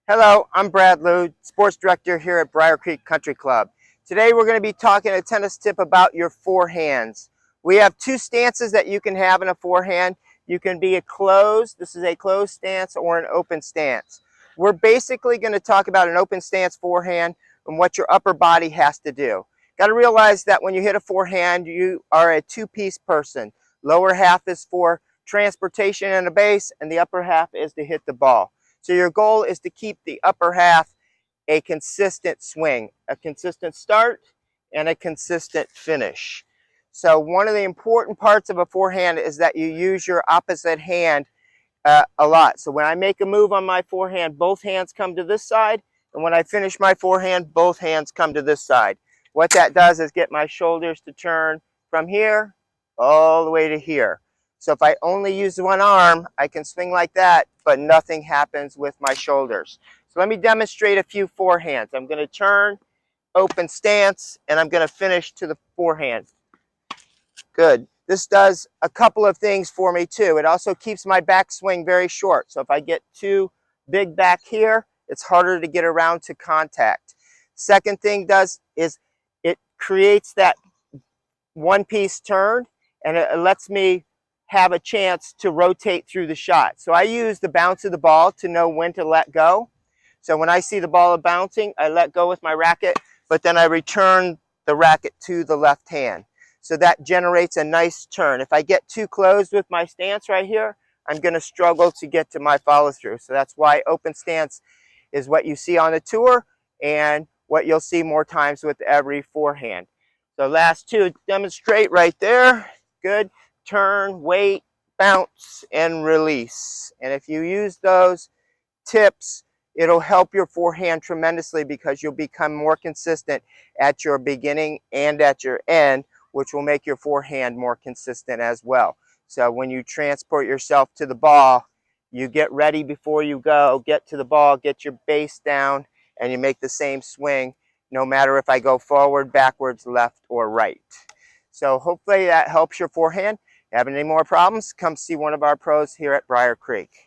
Hello, I'm Brad Lew, Sports Director here at Briar Creek Country Club. Today we're going to be talking a tennis tip about your forehands. We have two stances that you can have in a forehand. You can be this is a closed stance, or an open stance. We're basically going to talk about an open stance forehand and what your upper body has to do. Got to realize that when you hit a forehand, you are a two-piece person. Lower half is for transportation and a base, and the upper half is to hit the ball. So your goal is to keep the upper half a consistent swing, a consistent start, and a consistent finish. So one of the important parts of a forehand is that you use your opposite hand a lot. So when I make a move on my forehand, both hands come to this side, and when I finish my forehand, both hands come to this side. What that does is get my shoulders to turn from here all the way to here. So if I only use one arm, I can swing like that, but nothing happens with my shoulders. So let me demonstrate a few forehands. I'm going to turn, open stance, and I'm going to finish to the forehand. Good. This does a couple of things for me too. It also keeps my backswing very short. So if I get too big back here, it's harder to get around to contact. Second thing does is it creates that one-piece turn, and it lets me have a chance to rotate through the shot. So I use the bounce of the ball to know when to let go. So when I see the ball bouncing, I let go with my racket, but then I return the racket to the left hand. So that generates a nice turn. If I get too closed with my stance right here, I'm going to struggle to get to my follow through. So that's why open stance is what you see on the tour and what you'll see more times with every forehand. So last two, demonstrate right there. Good. Turn, wait, bounce, and release. And if you use those tips, it'll help your forehand tremendously because you'll become more consistent at your beginning and at your end, which will make your forehand more consistent as well. So when you transport yourself to the ball, you get ready before you go, get to the ball, get your base down, and you make the same swing no matter if I go forward, backwards, left, or right. So hopefully that helps your forehand. Having any more problems, come see one of our pros here at Briar Creek.